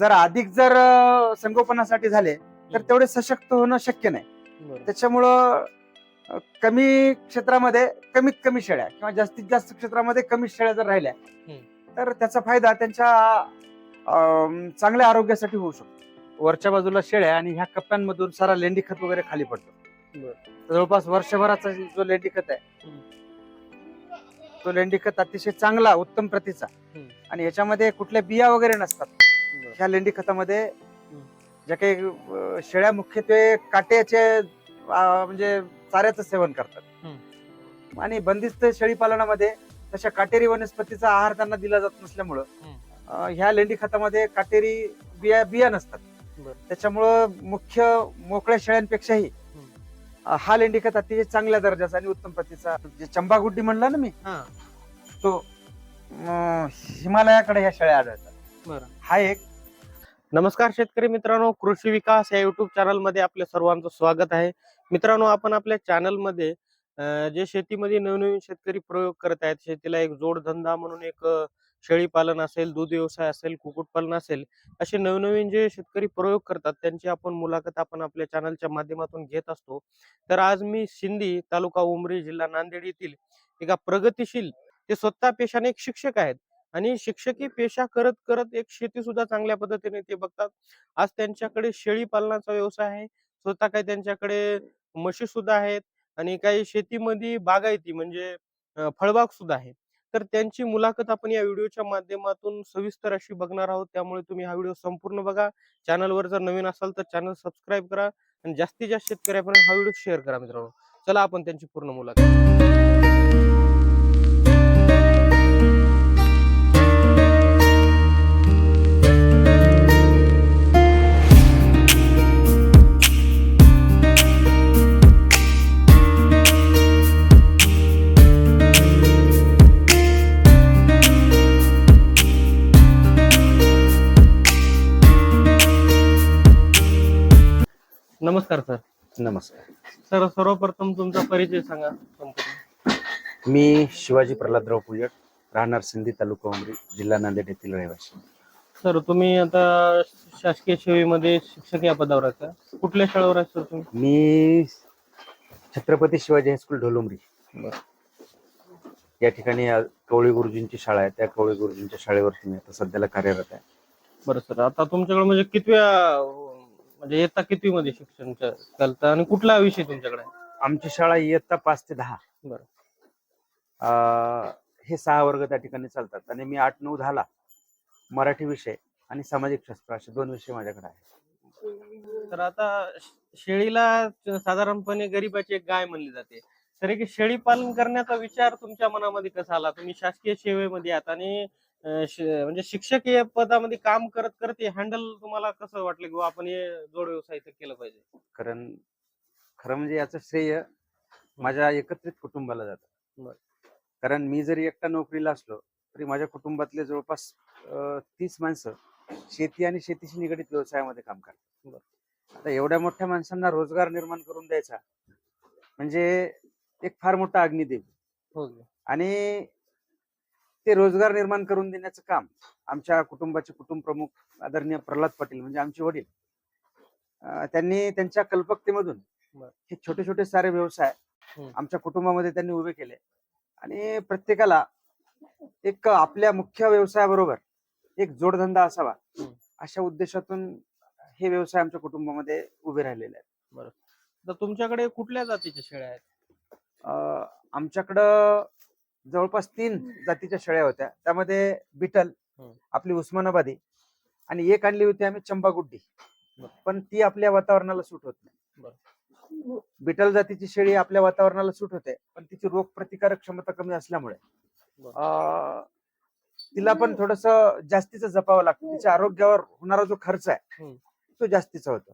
जर अधिक संगोपनासाठी झाले तर तेवढे सशक्त होणं शक्य नाही. बरोबर. त्याच्यामुळं कमी क्षेत्रामध्ये कमीत कमी शेळ्या किंवा जास्तीत जास्त क्षेत्रामध्ये कमी शेळ्या जर राहिल्या तर त्याचा फायदा त्यांच्या चांगल्या आरोग्यासाठी होऊ शकतो. वरच्या बाजूला शेळ्या आणि ह्या कप्प्यांमधून सारा लेंडी खत वगैरे खाली पडतो. बरं. जवळपास वर्षभराचा जो लेंडी खत आहे तो लेंडी खत अतिशय चांगला उत्तम प्रतीचा आणि याच्यामध्ये कुठल्या बिया वगैरे नसतात. ह्या लेंडी खतामध्ये ज्या काही शेळ्या मुख्यत्वे काट्याचे म्हणजे चाऱ्याचं सेवन करतात आणि बंदिस्त शेळी पालनामध्ये तशा काटेरी वनस्पतीचा आहार त्यांना दिला जात नसल्यामुळं ह्या लेंडी खतामध्ये काटेरी बिया नसतात. त्याच्यामुळं मुख्य मोकळ्या शेळ्यांपेक्षाही हा लेंडी खत अतिशय चांगल्या दर्जाचा आणि उत्तम प्रतीचा. जे चंबा गुड्डी म्हणला ना मी, तो हिमालयाकडे ह्या शेळ्या आढळतात. हा एक. नमस्कार शेतकरी मित्रांनो, कृषी विकास या युट्यूब चॅनल मध्ये आपल्या सर्वांचं स्वागत आहे. मित्रांनो, आपण आपल्या चॅनल मध्ये जे शेतीमध्ये नवनवीन शेतकरी प्रयोग करत आहेत, शेतीला एक जोडधंदा म्हणून एक शेळी पालन असेल, दूध व्यवसाय असेल, कुक्कुटपालन असेल, असे नवनवीन जे शेतकरी प्रयोग करतात त्यांची आपण मुलाखत आपण आपल्या चॅनलच्या माध्यमातून घेत असतो. तर आज मी सिंदी, तालुका उमरी, जिल्हा नांदेड येथील एका प्रगतीशील, ते स्वतः पेशाने एक शिक्षक आहेत आणि शिक्षकी पेशा करत करत एक शेती सुद्धा चांगल्या पद्धतीने ते बघतात. आज त्यांच्याकडे शेळी पालनाचा व्यवसाय आहे, स्वतः काही त्यांच्याकडे म्हशी सुद्धा आहेत आणि काही शेतीमध्ये बागायती म्हणजे फळबाग सुद्धा आहे. तर त्यांची मुलाखत आपण या व्हिडिओच्या माध्यमातून सविस्तर अशी बघणार आहोत. त्यामुळे तुम्ही हा व्हिडिओ संपूर्ण बघा. चॅनलवर जर नवीन असाल तर चॅनल सबस्क्राईब करा आणि जास्तीत जास्त शेतकऱ्यापर्यंत हा व्हिडिओ शेअर करा. मित्रांनो, चला आपण त्यांची पूर्ण मुलाखत. नमस्कार सर. नमस्कार. सर, सर्वप्रथम तुमचा परिचय सांगा संपूर्ण. मी शिवाजी प्रल्हादराव पुयट, राहणार सिंदी, तालुका उमरी, जिल्हा नांदेड येथील रहिवासी. सर, तुम्ही आता शासकीय सेवेमध्ये शिक्षक या पदावर आहात का? कुठल्या शाळेवर आहे सर तुम्ही? मी छत्रपती शिवाजी हायस्कूल ढोलुमरी या ठिकाणी कवळी गुरुजींची शाळा आहे, त्या कवळी गुरुजींच्या शाळेवर मी आता सध्याला कार्यरत आहे. बरं सर, आता तुमच्याकडे म्हणजे म्हणजे इयत्ता कितवी मध्ये शिक्षण चालतं आणि कुठला विषय तुमच्याकडे आहे? आमची शाळा इयत्ता 5 ते 10. बरं. हे 6 वर्ग त्या ठिकाणी चालतात आणि मी 8, 9, 10ला मराठी विषय आणि सामाजिक शास्त्र असे 2 विषय माझ्याकडे आहेत. तर आता शेळीला साधारणपणे गरीबाची एक गाय म्हणली जाते. तर एक शेळी पालन करण्याचा विचार तुमच्या मनामध्ये कसा आला? तुम्ही शासकीय सेवेमध्ये आहात आणि म्हणजे शिक्षक या पदामध्ये काम करत करत हे हँडल तुम्हाला कसं वाटलं की आपण हे जोड व्यवसाय केलं पाहिजे? कारण खरं म्हणजे याचं श्रेय माझ्या एकत्रित कुटुंबाला जातं. कारण मी जरी एकटा नोकरीला असलो तरी माझ्या कुटुंबातले जवळपास 30 माणसं शेती आणि शेतीशी निगडित व्यवसायामध्ये काम करतात. आता एवढ्या मोठ्या माणसांना रोजगार निर्माण करून द्यायचा म्हणजे एक फार मोठा अग्निदेव. आणि ते रोजगार निर्माण करून देण्याचं काम आमच्या कुटुंबाचे कुटुंब प्रमुख आदरणीय प्रल्हाद पाटील म्हणजे आमचे वडील, त्यांनी त्यांच्या कल्पकतेमधून हे छोटे छोटे सारे व्यवसाय आमच्या कुटुंबामध्ये त्यांनी उभे केले आणि प्रत्येकाला एक आपल्या मुख्य व्यवसायाबरोबर एक जोडधंदा असावा अशा उद्देशातून हे व्यवसाय आमच्या कुटुंबामध्ये उभे राहिलेले आहेत. बरं. तर तुमच्याकडे कुठल्या जातीच्या शेळ्या आहेत? आमच्याकडं जवळपास 3 जातीच्या शेळ्या होत्या. त्यामध्ये बिटल, आपली उस्मानाबादी आणि एक आणली होती आम्ही चंबा गुड्डी, पण ती आपल्या वातावरणाला सूट होत नाही. बिटल जातीची शेळी आपल्या वातावरणाला सूट होते, पण तिची रोग प्रतिकारक क्षमता कमी असल्यामुळे तिला पण थोडस जास्तीचं जपावं लागतं. तिच्या आरोग्यावर होणारा जो खर्च आहे तो जास्तीचा होतो.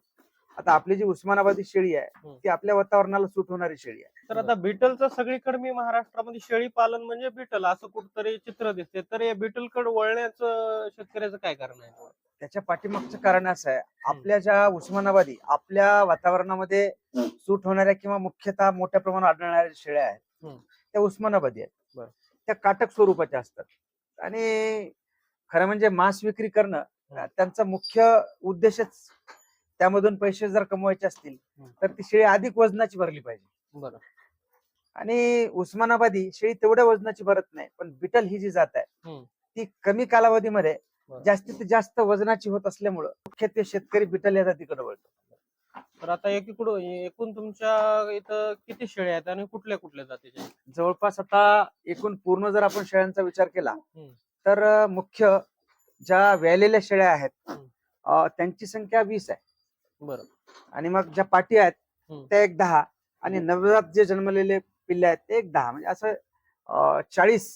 आता आपली जी उस्मानाबादी शेळी आहे ती आपल्या वातावरणाला सूट होणारी शेळी आहे. तर आता बिटलचं सगळीकडे मी महाराष्ट्रामध्ये शेळी पालन म्हणजे बिटल असं कुठतरी चित्र दिसते, तर या बिटलकडे वळण्याचं शेतकऱ्याचं काय कारण आहे? त्याच्या पाठीमागचं कारण असं आहे, आपल्या ज्या उस्मानाबादी आपल्या वातावरणामध्ये सूट होणाऱ्या किंवा मुख्यतः मोठ्या प्रमाणात आढळणाऱ्या शेळ्या आहेत त्या उस्मानाबादी आहेत. त्या काटक स्वरूपाच्या असतात आणि खरं म्हणजे मांस विक्री करणं त्यांचा मुख्य उद्देशच त्यामधून पैसे जर कमवायचे असतील तर ती शेळी अधिक वजनाची भरली पाहिजे. बरं. आणि उस्मानाबादी शेळी तेवढ्या वजनाची भरत नाही, पण बिटल ही जी जात आहे ती कमी कालावधीमध्ये जास्तीत जास्त वजनाची होत असल्यामुळं मुख्यत्वे शेतकरी बिटल या जातीकडे वळतो. तर आता एकूण तुमच्या इथं किती शेळ्या आहेत आणि कुठल्या कुठल्या जातीच्या? जवळपास आता एकूण पूर्ण जर आपण शेळ्यांचा विचार केला तर मुख्य ज्या व्यालेल्या शेळ्या आहेत त्यांची संख्या 20 आहे. बरं. आणि मग ज्या पाटी आहेत त्या एक 10 आणि नवजात जे जन्मलेले पिल्ले आहेत ते एक 10, म्हणजे असं 40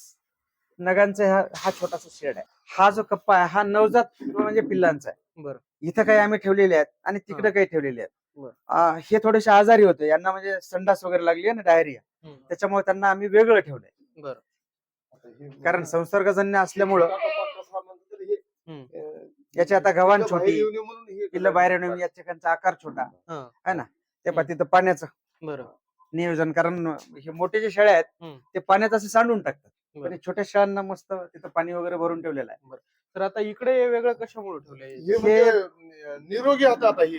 नगांचा हा छोटासा शेड आहे. हा जो कप्पा आहे हा नवजात म्हणजे पिल्लांचा आहे. बरं. इथं काही आम्ही ठेवलेले आहेत आणि तिकडे काही ठेवलेले आहेत. हे थोडेसे आजारी होते, यांना म्हणजे संडास वगैरे लागली ना, डायरिया, त्याच्यामुळे त्यांना आम्ही वेगळं ठेवलंय. बरं. कारण संसर्गजन्य असल्यामुळं याची आता गव्हाण छोटी, पिल्लं बाहेर येऊन या ठिकाणचा आकार छोटा आहे ना, ते तिथं पाण्याचं नियोजन, कारण हे मोठे जे शेळ्या आहेत ते पाण्यात असे सांडून टाकतात, पण छोट्या शेळ्यांना मस्त तिथं पाणी वगैरे भरून ठेवलेलं आहे. तर आता इकडे वेगळं कशामुळे ठेवलंय? हे निरोगी आता हे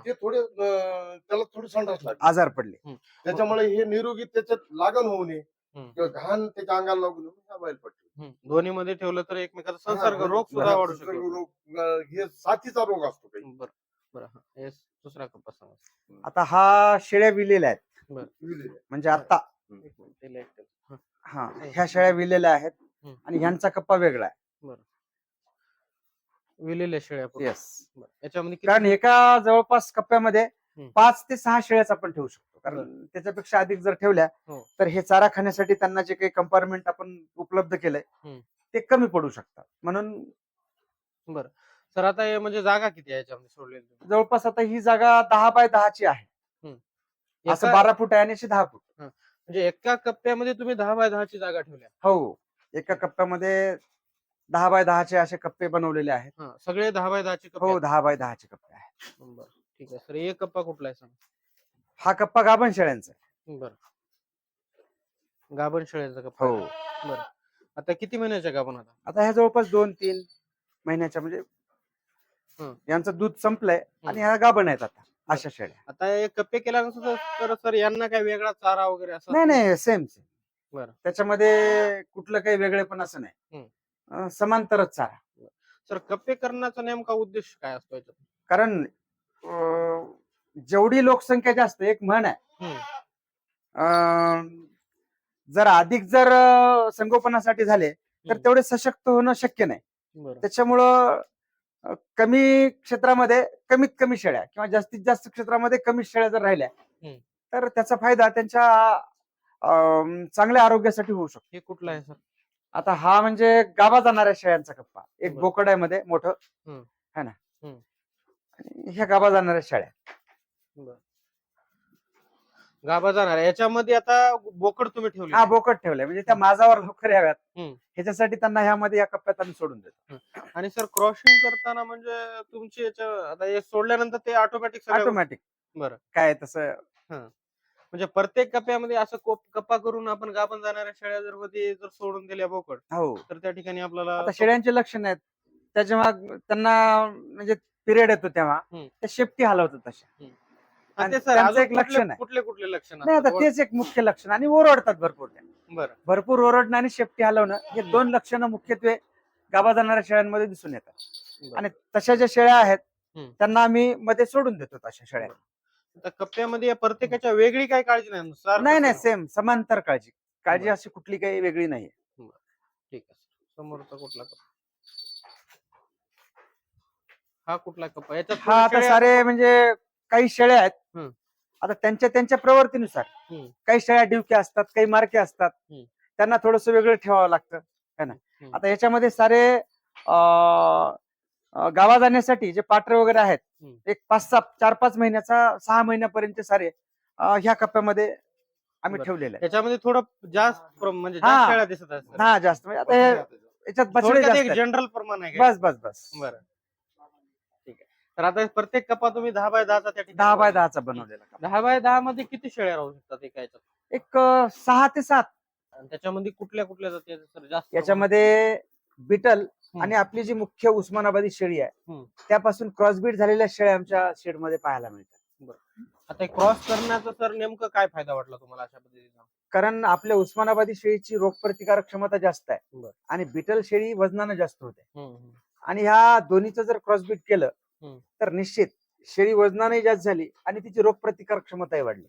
ते थोडे त्याला थोडी संडास लागली, आजार पडले, त्याच्यामुळे हे निरोगी त्याच्यात लागण होऊ नये किंवा घाण त्याच्या अंगाला लागू नये म्हणून बाहेर पडतो. दोन्ही मध्ये ठेवलं तर एकमेकाचा संसर्ग रोग सुद्धा वाढू शकतो. हे साथीचा रोग असतो काही. बरं. दुसरा कप्पा सांगा. आता हा शेळ्या विलेल्या आहेत, म्हणजे आता हा ह्या शेळ्या विलेल्या आहेत आणि ह्यांचा कप्पा वेगळा आहे. विलेल्या शेळ्या. याच्यामध्ये कारण एका जवळपास कप्प्यामध्ये 5 ते 6 शेळ्याच आपण ठेवू शकतो, कारण त्याच्यापेक्षा अधिक जर ठेवल्या तर हे चारा खाण्यासाठी त्यांना जे काही कंपार्टमेंट आपण उपलब्ध केलंय ते कमी पडू शकतात, म्हणून. बरं सर, आता हे म्हणजे जागा किती आहे याच्यामध्ये सोडलेली? जवळपास आता ही जागा 10 बाय 10 ची आहे. असं 12 फूट आहे आणि अशी 10 फूट. म्हणजे एका कप्प्यामध्ये तुम्ही 10 बाय 10 ची जागा ठेवल्या? हो, एका कप्प्यामध्ये 10 बाय 10 चे असे कप्पे बनवलेले आहेत. सगळे 10 बाय 10 चे कप्पे? हो, 10 बाय 10 चे कप्पे आहेत. बरं, ठीक आहे सर. एक कप्पा कुठला आहे सांग? हा कप्पा गाभण शेळ्यांचा आहे. बरं, गाभण शेळ्यांचा कप्पा. हो. बरं, आता किती महिन्याच्या गाभण? आता ह्या जवळपास 2-3 महिन्याच्या, म्हणजे यांचं दूध संपलंय आणि ह्या गाभण आहेत आता अशा शेळ्या. आता हे कप्पे केल्यानंतर तर सर यांना काही वेगळा चारा वगैरे असं? नाही, सेम. बरं. त्याच्यामध्ये कुठलं काही वेगळेपण असं नाही, समांतरच चारा. सर, कप्पे करण्याचा नेमका उद्देश काय असतो याच्यात? कारण जेवढी लोकसंख्या जास्त, एक म्हण आहे, जर अधिक संगोपनासाठी झाले तर तेवढे सशक्त होणं शक्य नाही. त्याच्यामुळं कमी क्षेत्रामध्ये कमीत कमी शेळ्या किंवा जास्तीत जास्त क्षेत्रामध्ये कमी शेळ्या जर राहिल्या तर त्याचा फायदा त्यांच्या चांगल्या आरोग्यासाठी होऊ शकतो. हे कुठला आहे सर? आता हा म्हणजे गाभा जाणाऱ्या शेळ्यांचा कप्पा, एक बोकड आहे मध्ये मोठं है ना, आणि ह्या गाभा जाणाऱ्या शेळ्या. गाभा जाणार याच्यामध्ये आता बोकड तुम्ही ठेवले? हा, बोकड ठेवलाय, म्हणजे त्या माझावर लवकर याव्यात ह्याच्यासाठी त्यांना ह्यामध्ये या कप्प्यात आम्ही सोडून देतो. आणि सर, क्रॉसिंग करताना म्हणजे तुमची आता हे सोडल्यानंतर ते ऑटोमॅटिक? बरं. काय तसं म्हणजे प्रत्येक कप्प्यामध्ये असं कप्पा करून आपण गाभण जाणाऱ्या शेळ्या जर सोडून दिल्या बोकड, हो, तर त्या ठिकाणी आपल्याला आता शेळ्यांचे लक्षण आहेत, त्याच्या त्यांना म्हणजे पिरियड येतो तेव्हा त्या शेपटी हलवतात तशा. एक लक्षण आहे. कुठले लक्षण? नाही, आता तेच एक मुख्य लक्षण. आणि ओरडतात भरपूर. भरपूर ओरडणं आणि शेपटी हलवणं हे 2 लक्षणं मुख्यत्वे गाभा जाणाऱ्या शेळ्यांमध्ये दिसून येतात. आणि तशा ज्या शेळ्या आहेत त्यांना आम्ही मध्ये सोडून देतो तशा शेळ्या. कप्प्यामध्ये प्रत्येकाच्या वेगळी काही काळजी नाही? नाही, सेम समांतर काळजी अशी कुठली काही वेगळी नाहीये. ठीक आहे. समोरचा कुठला कप्पा? हा कुठला कप्पा? याच्यात हा आता सारे म्हणजे काही शेळ्या आहेत, आता त्यांच्या प्रवृत्तीनुसार काही शेळ्या डिवक्या असतात, काही मारक्या असतात, त्यांना थोडस वेगळं ठेवावं लागतं है ना. आता याच्यामध्ये सारे गावा जाण्यासाठी जे पाठरे वगैरे आहेत, एक 4-5 महिन्याचा 6 महिन्यापर्यंत सारे ह्या कप्प्यामध्ये आम्ही ठेवलेलं आहे. त्याच्यामध्ये थोडं जास्त म्हणजे जास्त शेळ्या दिसत असतात. हा, जास्त म्हणजे आता याच्यात बछडे जनरल प्रमाण आहे. बस. बरं, ठीक आहे. तर आता प्रत्येक कप्पा तुम्ही 10 बाय 10 चा 10 बाय 10 चा बनवलेला. 10 बाय 10 मध्ये किती शेळ्या राहू शकतात एका याच्यात? एक 6 ते 7. त्याच्यामध्ये कुठल्या जाती जास्त? याच्यामध्ये बिटल, आणि आपली जी मुख्य उस्मानाबादी शेळी आहे हम्म. त्यापासून क्रॉसबीट झालेल्या शेळ्या आमच्या शेडमध्ये पाहायला मिळतात. आता क्रॉस करण्याचा सर नेमकं काय फायदा वाटला तुम्हाला अशा पद्धतीचा? कारण आपल्या उस्मानाबादी शेळीची रोगप्रतिकारक क्षमता जास्त आहे बरं. आणि बिटल शेळी वजनानं जास्त होते. हम्म. आणि ह्या दोन्हीचं जर क्रॉसबीट केलं हम्म. तर निश्चित शेळी वजनाने जास्त झाली आणि तिची रोगप्रतिकारक क्षमताही वाढली.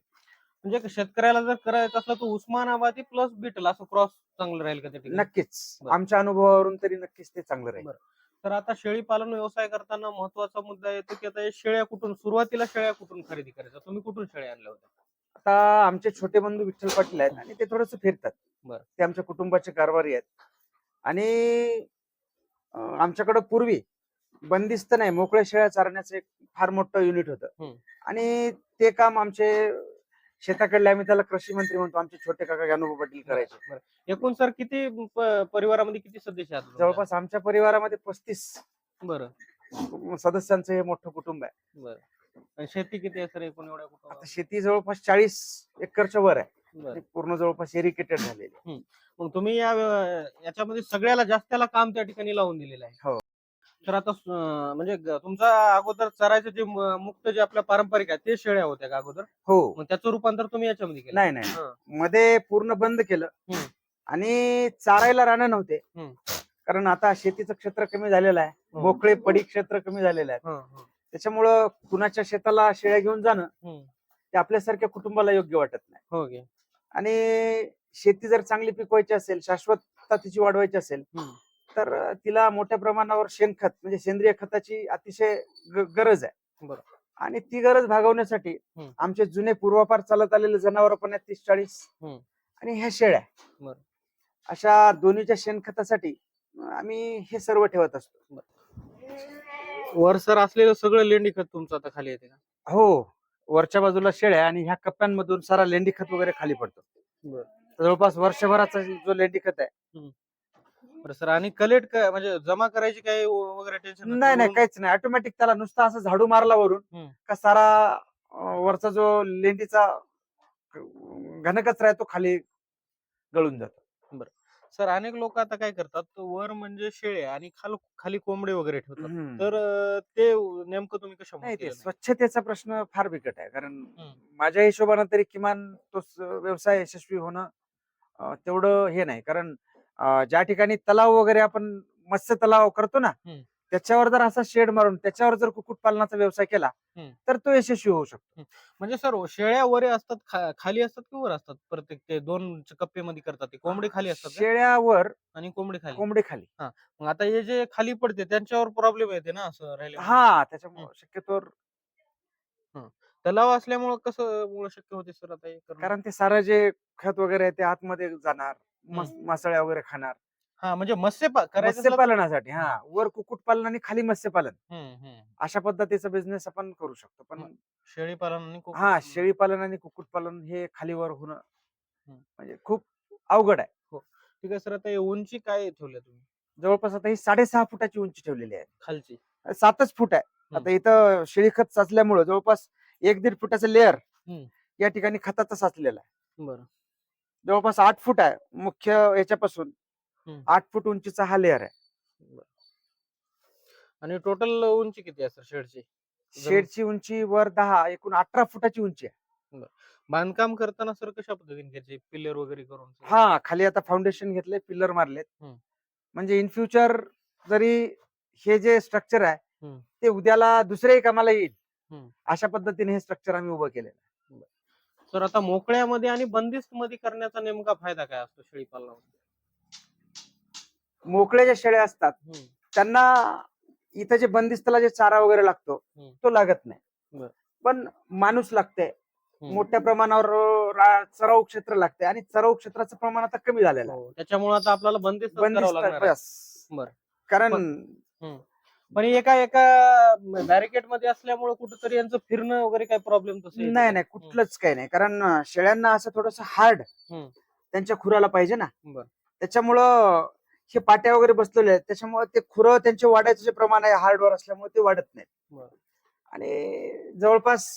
म्हणजे शेतकऱ्याला जर करायचं असलं तर उस्मानाबादी प्लस बिटल असं क्रॉस चांगलं राहील का त्या ठिकाणी? नक्कीच बरं. आमच्या अनुभवावरून तरी नक्कीच ते चांगलं राहील. तर आता शेळी पालन व्यवसाय करताना महत्वाचा मुद्दा येतो की आता हे सुरुवातीला शेळ्या कुठून खरेदी करायच्या? तुम्ही कुठून शेळ्या आणल्या होत्या? आता आमचे छोटे बंधू विठ्ठल पाटील आहेत आणि ते थोडस फिरतात. बरं. ते आमच्या कुटुंबाचे कारभारी आहेत आणि आमच्याकडे पूर्वी बंदिस्त नाही मोकळ्या शेळ्या चारण्याचं एक फार मोठं युनिट होतं आणि ते काम आमचे शेताकडले आम्ही त्याला कृषी मंत्री म्हणतो आमचे छोटे काका ज्ञानोबा पाटील करायचे. एकूण सर किती परिवारामध्ये किती सदस्य आहेत? जवळपास आमच्या परिवारामध्ये 35 बरं. सदस्यांचं हे मोठं कुटुंब आहे. बरं. आणि शेती किती आहे सर एकूण एवढ्या आता कुटुंबात? शेती जवळपास 40 एकरच्या वर आहे. बरं. ती पूर्ण जवळपास इरिगेटेड झालेली. मग तुम्ही याच्यामध्ये सगळ्याला जास्तीला काम त्या ठिकाणी लावून दिलेलं आहे. हो. तर आता म्हणजे तुमचा अगोदर चरायचं जे मुक्त जे आपल्या पारंपरिक आहे ते शेळ्या होत्या का अगोदर? हो. मग त्याचं रूपांतर तुम्ही याच्यामध्ये केलं? नाही नाही मध्ये पूर्ण बंद केलं आणि चारायला राहणं नव्हते. कारण आता शेतीचं क्षेत्र कमी झालेलं आहे. मोकळे पडी क्षेत्र कमी झालेलं आहे. त्याच्यामुळं कुणाच्या शेताला शेळ्या घेऊन जाणं ते आपल्यासारख्या कुटुंबाला योग्य वाटत नाही. हो. आणि शेती जर चांगली पिकवायची असेल शाश्वतता तिची वाढवायची असेल तर तिला मोठ्या प्रमाणावर शेणखत म्हणजे सेंद्रिय खताची अतिशय गरज आहे. बरं. आणि ती गरज भागवण्यासाठी आमचे जुने पूर्वापार चालत आलेले जनावर पण आहेत 30-40 आणि ह्या शेळ्या अशा दोन्हीच्या शेणखतासाठी आम्ही हे सर्व ठेवत असतो. वर सर असलेलं सगळं लेंडी खत तुमचं आता खाली येते का? हो. वरच्या बाजूला शेळ्या आणि ह्या कप्प्यांमधून सारा लेंडी खत वगैरे खाली पडतो. जवळपास वर्षभराचा जो लेंडी खत आहे. बरं सर. आणि कलेक्ट म्हणजे जमा करायची काही वगैरे टेन्शन नाही काहीच नाही ऑटोमॅटिक त्याला नुसता असं झाडू मारला वरून का सारा वरचा जो लेंडीचा घनकचरा आहे तो खाली गळून जातो. सर अनेक लोक आता काय करतात वर म्हणजे शेळ्या आणि खाली कोंबडे वगैरे ठेवतात. तर ते नेमकं तुम्ही नाही कशामुळे ते केलं? स्वच्छतेचा प्रश्न फार बिकट आहे. कारण माझ्या हिशोबानं तरी किमान तो व्यवसाय यशस्वी होणं तेवढं हे नाही. कारण ज्या ठिकाणी तलाव वगैरे आपण मत्स्य तलाव करतो ना त्याच्यावर जर असा शेड मारून त्याच्यावर जर कुक्कुटपालनाचा व्यवसाय केला तर तो यशस्वी होऊ शकतो. म्हणजे सर शेळ्या वर असतात खाली असतात की वर असतात? प्रत्येक ते 2 कप्पेमध्ये करतात ते कोंबडी खाली असतात का? शेळ्यावर आणि कोंबडी खाली? कोंबडी खाली. मग आता हे जे खाली पडते त्यांच्यावर प्रॉब्लेम येते ना असं राहिले? त्याच्यामुळे शक्यतो तलाव असल्यामुळे कसं शक्य होते सर आता हे करणं? कारण ते सारं जे खत वगैरे आहे ते आतमध्ये जाणार मासळ्या वगैरे खाणार. म्हणजे करायचं असलं तर- मत्स्यपालनासाठी वर कुक्कुटपालन आणि खाली मत्स्यपालन अशा पद्धतीचा बिझनेस आपण करू शकतो. पण शेळी पालन आणि शेळी पालन आणि कुक्कुटपालन हे खालीवर होणं म्हणजे खूप अवघड आहे. ठीक आहे सर. आता हे उंची काय ठेवल्या तुम्ही? जवळपास आता ही 6.5 फुटाची उंची ठेवलेली आहे. खालची 7च फूट आहे. आता इथं शेळी खत साचल्यामुळे जवळपास 1-1.5 फुटाचं लेअर या ठिकाणी खताचा साचलेला आहे. बरं. जवळपास 8 फूट आहे मुख्य याच्यापासून 8 फूट उंचीचा हा लेअर आहे. आणि टोटल उंची किती आहे सर शेडची? शेडची उंची वर 10 एकूण 18 फुटाची उंची आहे. बांधकाम करताना सर कशा पद्धतीने त्याचे पिलर वगैरे करून? खाली आता फाउंडेशन घेतले पिलर मारलेत. म्हणजे इन फ्युचर जरी हे जे स्ट्रक्चर आहे ते उद्याला दुसऱ्याही कामाला येईल अशा पद्धतीने हे स्ट्रक्चर आम्ही उभं केलेलं आहे. सर आता मोकळ्यामध्ये आणि बंदिस्त मध्ये करण्याचा नेमका फायदा काय असतो शेळी पालनामध्ये? मोकळ्या ज्या शेळ्या असतात त्यांना इथं जे बंदिस्तला जे चारा वगैरे लागतो तो लागत नाही. पण माणूस लागते मोठ्या प्रमाणावर चराऊ क्षेत्र लागते आणि चराऊ क्षेत्राचं प्रमाण आता कमी झालेलं आहे. त्याच्यामुळे आता आपल्याला बंदिस्त कारण पण एका बॅरिकेड मध्ये असल्यामुळे कुठेतरी यांचं फिरणं वगैरे काही प्रॉब्लेम तसं नाही कुठलंच काही नाही. कारण शेळ्यांना असं थोडस हार्ड त्यांच्या खुराला पाहिजे ना. त्याच्यामुळं हे पाट्या वगैरे बसलेले आहेत त्याच्यामुळे ते खुरं त्यांचे वाढायचं जे प्रमाण आहे हार्डवर असल्यामुळे ते वाढत नाही. आणि जवळपास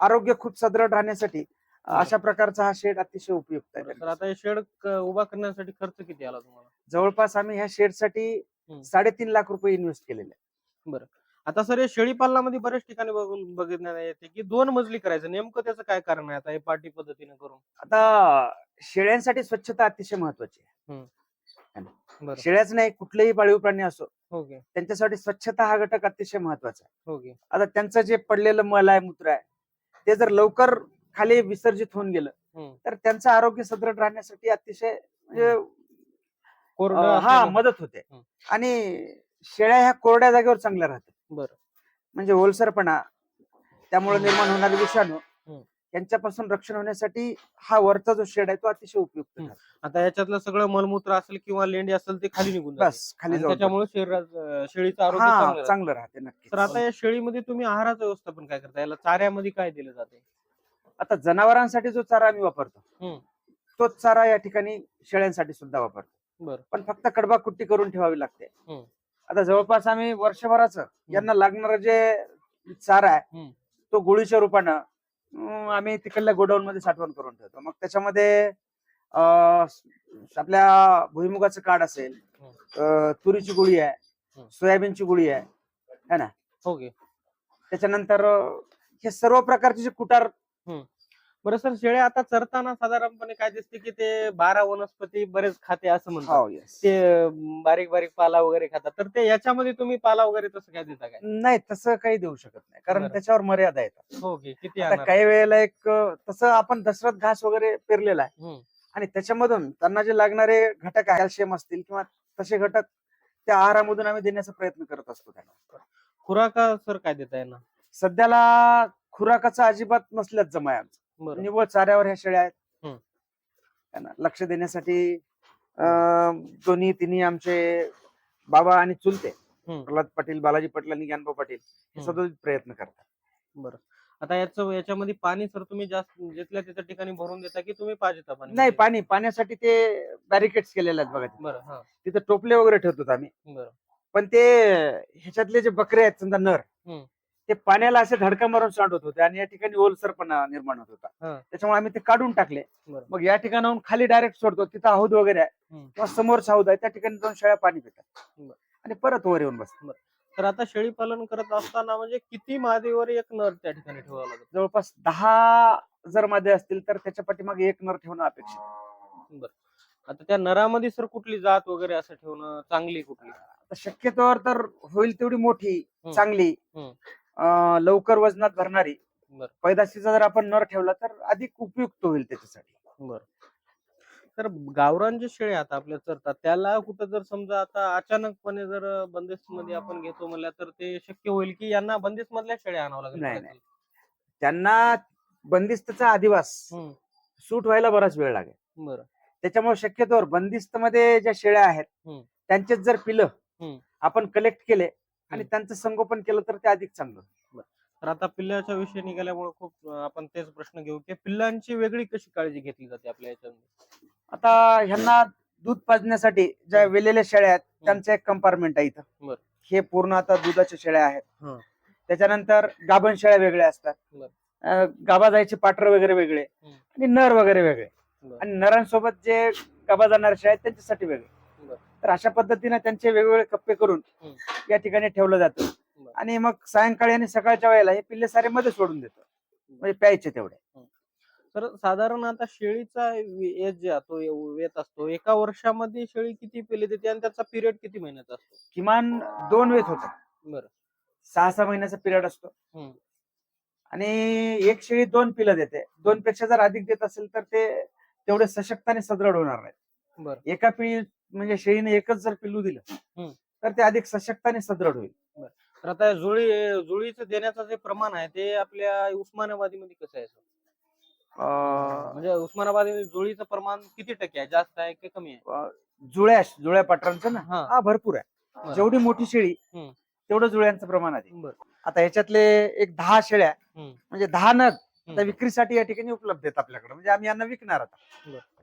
आरोग्य खूप सदृढ राहण्यासाठी अशा प्रकारचा हा शेड अतिशय उपयुक्त आहे. तर आता हे शेड उभा करण्यासाठी खर्च किती आला तुम्हाला? जवळपास आम्ही ह्या शेडसाठी 3.5 लाख रुपये इन्व्हेस्ट केलेले आहे. आता सर, या शेळी पालनामध्ये बऱ्याच ठिकाणी बघण्यात येते की 2 मजली करायचं, नेमकं त्याचं काय कारण आहे आता हे पाटी पद्धतीने करून? आता शेळ्यांसाठी स्वच्छता अतिशय महत्वाची आहे. बरं. शेळ्याच नाही, कुठलेही पाळीव प्राणी असो, ओके त्यांच्यासाठी स्वच्छता हा घटक अतिशय महत्वाचा आहे. ओके आता त्यांचं जे पडलेलं मल आहे, मूत्र आहे, ते जर लवकर खाली विसर्जित होऊन गेलं तर त्यांचं आरोग्य सदृढ राहण्यासाठी अतिशय म्हणजे कोरडं हा असलेलं. मदत होते. आणि शेळ्या ह्या कोरड्या जागेवर चांगल्या राहतात. बरं. म्हणजे ओलसरपणा, त्यामुळे निर्माण होणारे विषाणू, हम्म. यांच्यापासून रक्षण होण्यासाठी हा वरचा जो शेड आहे तो अतिशय उपयुक्त ठरतो. आता याच्यातलं सगळं मलमूत्र असेल किंवा लेंडी असेल ते खाली निघून जाते. बस खाली आणि जाऊन त्याच्यामुळे शेळीचं आरोग्य हा चांगलं राहतं. चांगलं राहते नक्की. तर आता या शेळीमध्ये तुम्ही आहाराचं व्यवस्थापन काय करता? याला चाऱ्यामध्ये काय दिलं जाते? आता जनावरांसाठी जो चारा आम्ही वापरतो तोच चारा या ठिकाणी शेळ्यांसाठी सुद्धा वापरतो. बरं. पण फक्त कडबा कुट्टी करून ठेवावी लागते. आता जवळपास आम्ही वर्षभराचं यांना लागणारं जे चारा आहे तो गोळीच्या रूपानं आम्ही तिकडल्या गोडाऊन मध्ये साठवण करून ठेवतो. मग त्याच्यामध्ये आपल्या भुईमुगाचं काड असेल, तुरीची गोळी आहे, सोयाबीनची गोळी आहे, है ना. ओके. त्याच्यानंतर हे सर्व प्रकारचे जे कुटार. बरं सर, शेळ्या आता चरताना साधारणपणे काय दिसते की ते 12 वनस्पती बरेच खाते असं म्हणतात. हो, yes. ते बारीक बारीक पाला वगैरे खातात. तर ते याच्यामध्ये तुम्ही पाला वगैरे तसं काय देता काय? नाही, तसं काही देऊ शकत नाही, कारण बरं. त्याच्यावर मर्यादा येतात. ओके. किती आता आणणार? काही वेळेला एक तसं आपण दशरथ घास वगैरे पेरलेला आहे आणि त्याच्यामधून त्यांना जे लागणारे घटक आहे, कॅल्शियम असतील किंवा तसे घटक त्या आहारामधून आम्ही देण्याचा प्रयत्न करत असतो त्यांना. खुराका सर काय देता येणार? सध्याला खुराकाचा अजिबात नसल्याच जमाय आमचं. बरं. निव्वळ चाऱ्यावर ह्या शेळ्या आहेत. हम्म. है ना. लक्ष देण्यासाठी दोन्ही तिन्ही आमचे बाबा आणि चुलते प्रल्हाद पाटील, बालाजी पाटील आणि ज्ञानभाऊ पाटील हे सतत प्रयत्न करतात. बरं. आता याच्यामध्ये पाणी सर तुम्ही जास्त जिथल्या तिथल्या ठिकाणी भरून देता की तुम्ही पाजता पाणी? नाही, पाण्यासाठी ते बॅरिकेड्स केलेले आहेत बघा तिथे. बरं. हा. तिथे टोपले वगैरे ठेवतो आम्ही. बरं. पण ते ह्याच्यातले जे बकरे आहेत समजा नर, ते पाण्याला असे धडका मारून सांडत होते आणि या ठिकाणी ओलसरपणा निर्माण होत होता. त्याच्यामुळे आम्ही ते काढून टाकले. बरं. मग या ठिकाणाहून खाली डायरेक्ट सोडतो, तिथं हौद वगैरे आहे किंवा समोरचा हौद आहे, त्या ठिकाणी जाऊन शेळ्या पाणी पितात बरं. आणि परत वर येऊन बसतात. तर आता शेळी पालन करत असताना म्हणजे किती मादीवर एक नर त्या ठिकाणी ठेवावं लागतं? जवळपास 10 जर मध्ये असतील तर त्याच्या पाठीमागे एक नर ठेवणं अपेक्षित आहे. बरं. आता त्या नरामध्ये सर कुठली जात वगैरे असं ठेवणं चांगली कुठली? आता शक्यतोवर तर होईल तेवढी मोठी, चांगली, लवकर वजनात भरणारी, पैदाशीचा जर आपण नर ठेवला तर अधिक उपयुक्त होईल त्याच्यासाठी. बरं. तर गावरान जे शेळ्या आता आपल्या चरतात त्याला कुठं जर समजा आता अचानकपणे जर बंदिस्त मध्ये आपण घेतो म्हणल्या तर ते शक्य होईल की यांना बंदिस्त मधल्या शेळ्या आणावं लागेल? नाही, त्यांना बंदिस्तचा अधिवास सूट व्हायला बराच वेळ लागेल. बरं. त्याच्यामुळे शक्यतोवर बंदिस्त मध्ये ज्या शेळ्या आहेत त्यांचेच जर पिल्लं आपण कलेक्ट केले आणि त्यांचं संगोपन केलं तर ते अधिक चांगलं. तर आता पिल्लाच्या विषय निघाल्यामुळे खूप आपण तेच प्रश्न घेऊ की पिल्लांची वेगळी कशी काळजी घेतली जाते आपल्या याच्यामध्ये? आता ह्यांना दूध पाजण्यासाठी ज्या वेलेल्या शेळ्या आहेत त्यांचं एक कंपार्टमेंट आहे इथं. हे पूर्ण आता दुधाच्या शेळ्या आहेत. त्याच्यानंतर गाभण शेळ्या वेगळ्या असतात, गाभा जायचे पाटर वगैरे वेगळे आणि नर वगैरे वेगळे, आणि नरांसोबत जे गाभा जाणाऱ्या शेळ्या आहेत त्यांच्यासाठी वेगळे. तर अशा पद्धतीने त्यांचे वेगवेगळे कप्पे करून या ठिकाणी ठेवलं जातं आणि मग सायंकाळी आणि सकाळच्या वेळेला हे पिल्ले सारे मध्ये सोडून देतो, म्हणजे प्यायचे तेवढे. तर साधारण आता शेळीचा एज जे तो वेत असतो, एका वर्षामध्ये शेळी किती पिल्ले देते आणि त्याचा पिरियड किती महिन्याचा असतो? किमान 2 वेत होतात. बरं. 6-6 महिन्याचा पिरियड असतो आणि एक शेळी 2 पिल्लं देते. 2 पेक्षा जर अधिक देत असेल तर ते तेवढे सशक्त आणि सदृढ होणार नाहीत. बरं. एका म्हणजे शेळीने एकच जर पिल्लू दिलं तर ते अधिक सशक्त आणि सदृढ होईल. तर आता जुळीचं देण्याचं जे प्रमाण आहे ते आपल्या उस्मानाबादीमध्ये कसं आहे? म्हणजे उस्मानाबादी जुळीचं प्रमाण किती टक्के आहे? जास्त आहे की कमी आहे? जुळ्या पाटरांचं ना, हा भरपूर आहे. जेवढी मोठी शेळी तेवढं जुळ्यांचं प्रमाण आहे. आता याच्यातले एक 10 शेळ्या म्हणजे 10 नग आता विक्रीसाठी या ठिकाणी उपलब्ध आहेत आपल्याकडे, म्हणजे आम्ही यांना विकणार आता.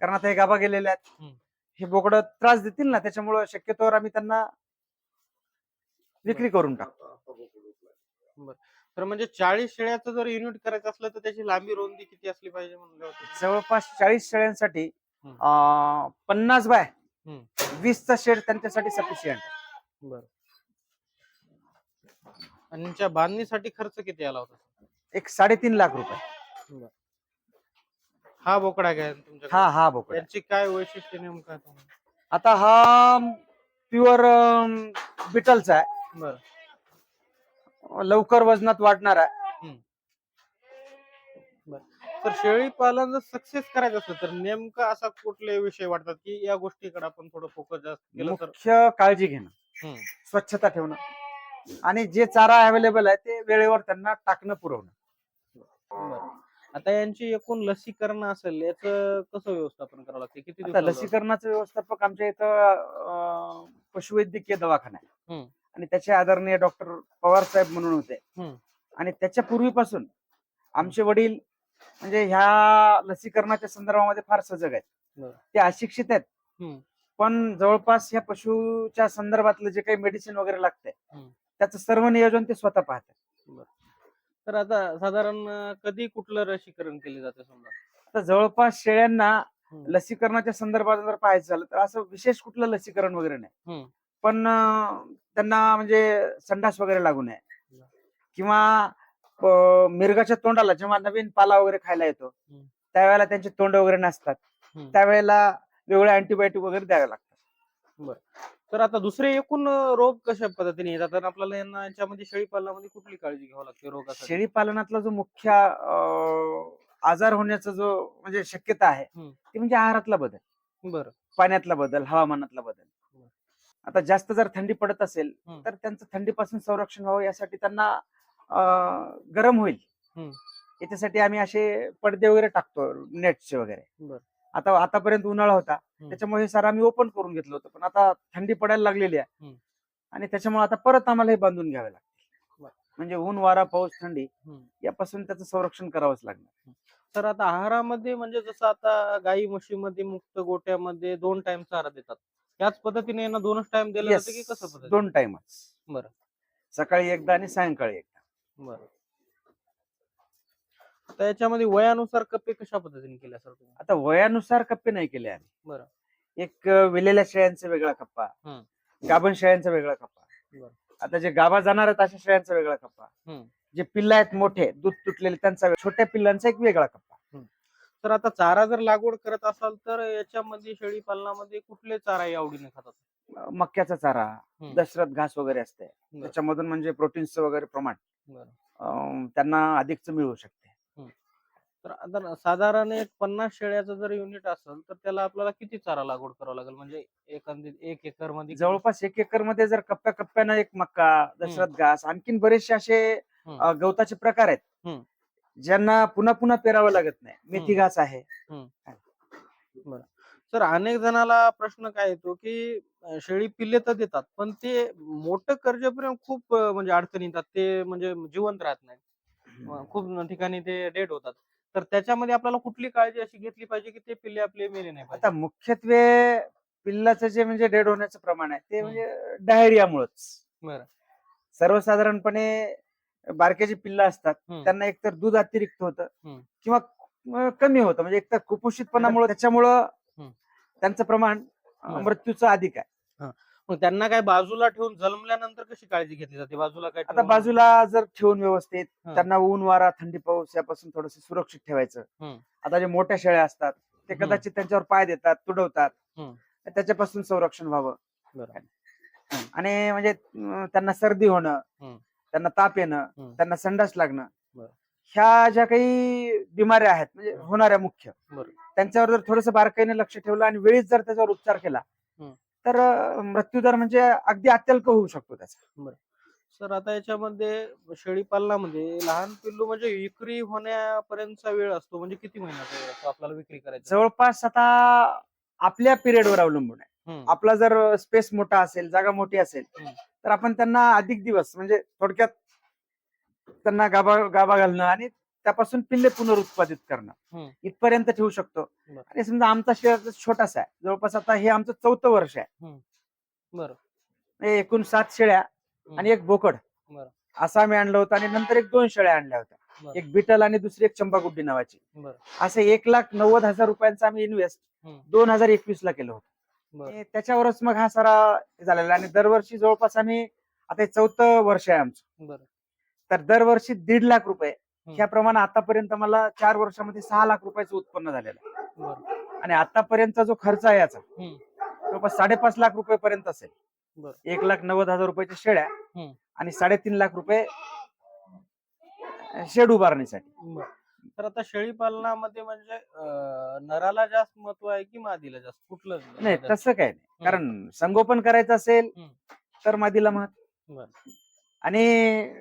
कारण आता हे गाभा गेलेले आहेत, हे बोकडं त्रास देतील ना, त्याच्यामुळे शक्यतोवर आम्ही त्यांना विक्री करून टाकतो. तर म्हणजे 40 शेळ्याचं जर युनिट करायचं असलं तर त्याची लांबी रुंदी किती असली पाहिजे म्हणलं होतं? जवळपास 40 शेळ्यांसाठी 50 बाय 20चा शेड त्यांच्यासाठी सफिशियंट आहे. बरं. आणि त्यांच्या बांधणीसाठी खर्च किती आला होता? एक 3.5 लाख रुपये. हा बोकडा काय तुमच्याकडे? हा बोकड आहे. त्याची काय वैशिष्ट्य नेमकं आहे तुम्हाला? आता हा प्युअर बिटलचा आहे. बरं. लवकर वजनात वाढणार आहे. तर शेळी पालन जर सक्सेस करायचं असेल तर नेमकं असा कुठले विषय वाटतात की या गोष्टीकडे आपण थोडं फोकस जास्त केलं तर? मुख्य काळजी घेणं, स्वच्छता ठेवणं आणि जे चारा अवेलेबल आहे ते वेळेवर त्यांना टाकणं, पुरवणं. बरं. आता यांची एकूण लसीकरण असेल याचं कसं व्यवस्थापन करावं लागते? किती आता दिवसाला? लसीकरणाचं व्यवस्थापक आमच्या इथं पशुवैद्यकीय दवाखाना आहे हम्म. आणि त्याचे आदरणीय डॉक्टर पवार साहेब म्हणून होते. हम्म. आणि त्याच्या पूर्वीपासून आमचे वडील म्हणजे ह्या लसीकरणाच्या संदर्भामध्ये फार सजग आहेत. बरं. ते अशिक्षित आहेत, हम्म. पण जवळपास ह्या पशुच्या संदर्भातलं जे काही मेडिसिन वगैरे लागतंय हम्म. त्याचं सर्व नियोजन ते स्वतः पाहतात. तर आता साधारण कधी कुठलं लसीकरण केले जाते समजा? आता जवळपास शेळ्यांना हम्म. लसीकरणाच्या संदर्भात जर पाहायचं झालं तर असं विशेष कुठलं लसीकरण वगैरे नाही. पण त्यांना म्हणजे संडास वगैरे लागू नये किंवा मिरगाच्या तोंडाला जेव्हा नवीन पाला वगैरे खायला येतो त्यावेळेला त्यांचे तोंड वगैरे नसतात, त्यावेळेला वेगळे अँटीबायोटिक वगैरे द्यावे लागतात. तर आता दुसरे एकूण रोग कशा पद्धतीने येतात आणि आपल्याला याच्यामध्ये शेळी पालनामध्ये कुठली काळजी घ्यावी लागते रोगासाठी? शेळी पालनातला जो मुख्य आजार होण्याचा जो म्हणजे शक्यता आहे ती म्हणजे आहारातला बदल, बरं, पाण्यातला बदल, हवामानातला बदल. आता जास्त जर थंडी पडत असेल तर त्यांचं थंडीपासून संरक्षण व्हावं यासाठी त्यांना गरम होईल याच्यासाठी आम्ही असे पडदे वगैरे टाकतो, नेटचे वगैरे. आता आतापर्यंत उन्हाळा होता त्याच्यामुळे हे सारं आम्ही ओपन करून घेतलं होतं, पण आता थंडी पडायला लागलेली आहे आणि त्याच्यामुळे आता परत आम्हाला हे बांधून घ्यावे लागते. म्हणजे ऊन, वारा, पाऊस, थंडी यापासून त्याचं संरक्षण करावंच लागणार. तर आता आहारामध्ये म्हणजे जसं आता गाई म्हशीमध्ये मुक्त गोट्यामध्ये 2 टाइम चारा देतात, त्याच पद्धतीने यांना 2च टाइम दिलं जातं की कसं पद्धती? 2 टाइमच. बरं. सकाळी एकदा आणि सायंकाळी एकदा. बरं. तर याच्यामध्ये वयानुसार कप्पे कशा पद्धतीने केल्या सर तुम्ही? आता वयानुसार कप्पे नाही केले आम्ही. बरं. एक विलेल्या शेळ्यांचा वेगळा कप्पा, गाभण शेळ्यांचा वेगळा कप्पा, आता जे गाभा जाणार आहेत अशा शेळ्यांचा वेगळा कप्पा, जे पिल्ला आहेत मोठे दूध तुटलेले त्यांचा, छोट्या पिल्लांचा एक वेगळा कप्पा. तर आता चारा जर लागवड करत असाल तर याच्यामध्ये शेळी पालनामध्ये कुठले चारा आवडीने खातात? मक्याचा चारा, दशरथ घास वगैरे असते, त्याच्यामधून म्हणजे प्रोटीन्सचं वगैरे प्रमाण त्यांना अधिकच मिळू शकते. तर आता साधारण एक 50 शेळ्याचं जर युनिट असेल तर त्याला आपल्याला किती चारा लागवड करावं लागेल? म्हणजे 1 एकर मध्ये जवळपास 1 एकर मध्ये जर कप्प्या कप्प्यानं एक मक्का, दशरथ घास, आणखीन बरेचसे असे गवताचे प्रकार आहेत ज्यांना पुन्हा पुन्हा पेरावं लागत नाही. मेथी घास आहे. बरं. तर अनेक जणाला प्रश्न काय येतो की शेळी पिल्ले तर देतात पण ते मोठं कर्जेपर्यंत खूप म्हणजे अडचणी येतात, ते म्हणजे जिवंत राहत नाही, खूप ठिकाणी ते डेड होतात. तर त्याच्यामध्ये आपल्याला कुठली काळजी अशी घेतली पाहिजे की ते पिल्ले आपले मेले नाही पाहिजे? आता मुख्यत्वे पिल्लाचं जे म्हणजे डेड होण्याचं प्रमाण आहे ते म्हणजे डायरियामुळेच. बरं. सर्वसाधारणपणे बारके जे पिल्लं असतात त्यांना एकतर दूध अतिरिक्त होतं किंवा कमी होतं, म्हणजे एकतर कुपोषितपणामुळे त्याच्यामुळं त्यांचं प्रमाण मृत्यूचं अधिक आहे. मग त्यांना काय बाजूला ठेवून जन्मल्यानंतर कशी काळजी घेतली जाते? बाजूला काय आता बाजूला जर ठेवून व्यवस्थित त्यांना ऊन, वारा, थंडी, पाऊस यापासून थोडस सुरक्षित ठेवायचं. आता जे मोठ्या शेळ्या असतात ते कदाचित त्यांच्यावर पाय देतात, तुडवतात, त्याच्यापासून संरक्षण व्हावं. आणि म्हणजे त्यांना सर्दी होणं, त्यांना ताप येणं, त्यांना संडास लागणं, ह्या ज्या काही बिमाऱ्या आहेत म्हणजे होणाऱ्या मुख्य, त्यांच्यावर जर थोडस बारकाईने लक्ष ठेवलं आणि वेळीच जर त्याच्यावर उपचार केला तर मृत्यूदर म्हणजे अगदी अत्यल्प होऊ शकतो त्याचा. सर आता याच्यामध्ये शेळी पालनामध्ये लहान पिल्लू म्हणजे विक्री होण्यापर्यंतचा वेळ असतो, म्हणजे किती महिन्याचा आपल्याला विक्री करायची? जवळपास आता आपल्या पिरियडवर अवलंबून आहे. आपला जर स्पेस मोठा असेल, जागा मोठी असेल तर आपण त्यांना अधिक दिवस म्हणजे थोडक्यात त्यांना गाभा घालणं आणि त्यापासून पिल्ले पुनरुत्पादित करणं इथपर्यंत ठेवू शकतो. आणि समजा आमचा शेळ्या छोटासा आहे, जवळपास आता हे आमचं 4थं वर्ष आहे. बरं. एकूण 7 शेळ्या आणि एक बोकड असं आम्ही आणलं होतं आणि नंतर 2 शेळ्या आणल्या होत्या, एक बिटल आणि दुसरी एक चंपाकुड्डी नावाची. असं 1,90,000 रुपयांचा आम्ही इन्व्हेस्ट 2021 ला केलं होतं. बरं. आणि त्याच्यावरच मग हा सारा हे झालेला आणि दरवर्षी जवळपास आम्ही आता हे 4थं वर्ष आहे आमचं. बरं. तर दरवर्षी 1.5 लाख रुपये हम्म. ह्या प्रमाणे आतापर्यंत मला 4 वर्षामध्ये 6 लाख रुपयाचं उत्पन्न झालेलं आहे. बरं. आणि आतापर्यंतचा जो खर्च आहे याचा हम्म. जवळपास 5.5 लाख रुपयेपर्यंत असेल. बरं. 1,90,000 रुपयाच्या शेळ्या हम्म. आणि 3.5 लाख रुपये शेड उभारणीसाठी. बरं. तर आता शेळी पालनामध्ये म्हणजे नराला जास्त महत्व आहे की मादीला जास्त, कुठलं नाही जास्त? तसं काय नाही, कारण संगोपन करायचं असेल हम्म. तर मादीला महत्व बरं. आणि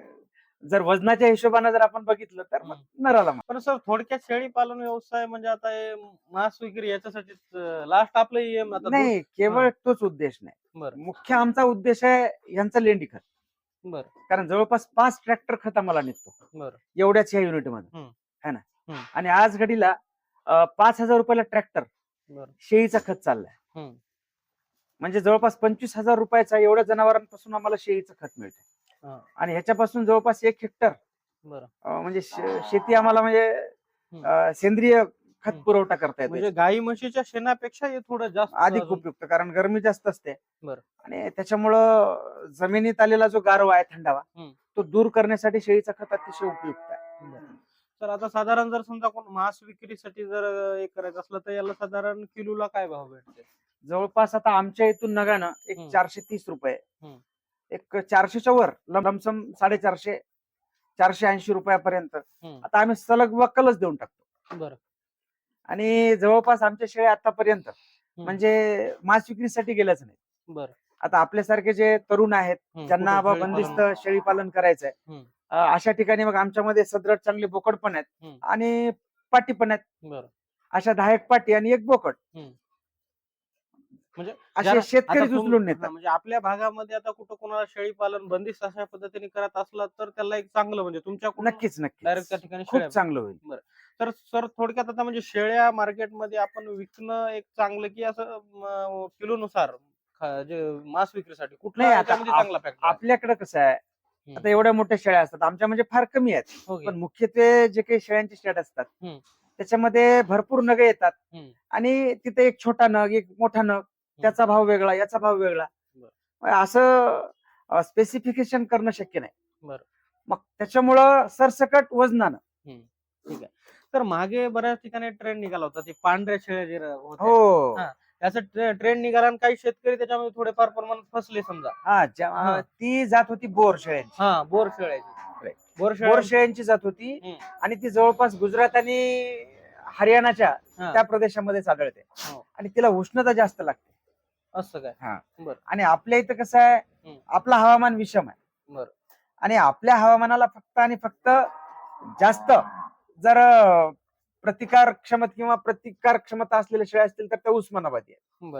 जर वजनाच्या हिशोबाने जर आपण बघितलं तर मग नराला महत्व. पण सर थोडक्यात शेळी पालन व्यवसाय म्हणजे आता हे मांस विक्री याच्यासाठी लास्ट आपलं एम आता नाही केवळ तोच उद्देश नाही. बरं. मुख्य आमचा उद्देश आहे यांचं लेंडी खत. बरं. कारण जवळपास 5 ट्रॅक्टर खत आम्हाला निघतो बरं. एवढ्याच ह्या युनिट मध्ये हम्म. है ना. हम्म. आणि आज घडीला 5,000 रुपयाला ट्रॅक्टर बरं. शेळीचा खत चाललाय. हम्म. म्हणजे जवळपास 25,000 रुपयाचा एवढ्या जनावरांपासून आम्हाला शेळीचं खत मिळतं. हा. आणि ह्याच्यापासून जवळपास 1 हेक्टर बरं. म्हणजे शेती आम्हाला म्हणजे सेंद्रिय खत हम्म. पुरवठा करता येतो. म्हणजे गाई म्हशीच्या शेणापेक्षा हे थोडं जास्त अधिक अजून- उपयुक्त, कारण गरमी जास्त असते. बरं. आणि त्याच्यामुळं जमिनीत आलेला जो गारवा आहे थंडावा हम्म. तो दूर करण्यासाठी शेळीचा खत अतिशय उपयुक्त आहे. बरं. तर आता साधारण जर समजा कोण मांस विक्रीसाठी जर हे करायचं असलं तर याला साधारण किलोला काय भाव भेटते? जवळपास आता आमच्या इथून नगानं एक हम्म. 430 रुपये, हम्म. एक 400च्या वर लमसम 450 480 रुपयापर्यंत हम्म. आता आम्ही सलग वक्कलच देऊन टाकतो. बरं. आणि जवळपास आमच्या शेळ्या आतापर्यंत म्हणजे मांस विक्रीसाठी गेल्याच नाही. बरं. आता आपल्यासारखे जे तरुण आहेत ज्यांना कुठं आबा शेळी बंदिस्त पालन- शेळी पालन करायचंय, हम्म. अशा ठिकाणी मग आमच्यामध्ये सदृढ चांगले बोकड पण आहेत हम्म. आणि पाटी पण आहेत. बरं. अशा 10 एक पाटी आणि एक बोकड हम्म. म्हणजे असे आता शेतकरी तुम- उचलून हा, नेतात. म्हणजे आपल्या भागामध्ये आता कुठं कोणाला शेळी पालन बंदिस्त अशा पद्धतीने करत असला तर त्याला एक चांगलं म्हणजे तुमच्याकडून नक्कीच डायरेक्ट त्या नक्कीच ठिकाणी खूप शेळ्या चांगलं होईल. तर सर थोडक्यात आता म्हणजे शेळ्या मार्केटमध्ये आपण विकणं एक चांगलं की असं किलोनुसार जे मांस विक्रीसाठी कुठल्या नाही, आता याच्यामध्ये चांगला फॅक्टर आपल्याकडे कसं आहे, आता एवढ्या मोठ्या शेळ्या असतात आमच्या म्हणजे फार कमी आहेत, पण मुख्यत्वे जे काही शेळ्यांचे शेड असतात हम्म. त्याच्यामध्ये भरपूर नग येतात. हम्म. आणि तिथे एक छोटा नग एक मोठा नग त्याचा भाव वेगळा याचा भाव वेगळा. असं स्पेसिफिकेशन करणं शक्य नाही. बरं. मग त्याच्यामुळं सरसकट वजनानं. ठीक आहे. तर मागे बऱ्याच ठिकाणी ट्रेंड निघाला होता ते पांढऱ्या शेळ्या जे होत्या हो हा. त्याचा ट्रेंड निघाला आणि काही शेतकरी त्याच्यामध्ये थोडेफार प्रमाणात फसले समजा. हा ती जात होती बोर शेळ्यांची. हा बोर शेळ्याची. बोर बोर शेळ्यांची जात होती हम्म. आणि ती जवळपास गुजरात आणि हरियाणाच्या हा. त्या प्रदेशामध्ये आढळते. हो. आणि तिला उष्णता जास्त लागते. असं काय? हा. बरं. आणि आपल्या इथं कसं आहे, आपलं हवामान विषम आहे. बरं. आणि आपल्या हवामानाला फक्त आणि फक्त जास्त जर प्रतिकार क्षमता असलेल्या शेळ्या असतील तर त्या उस्मानाबादी आहे.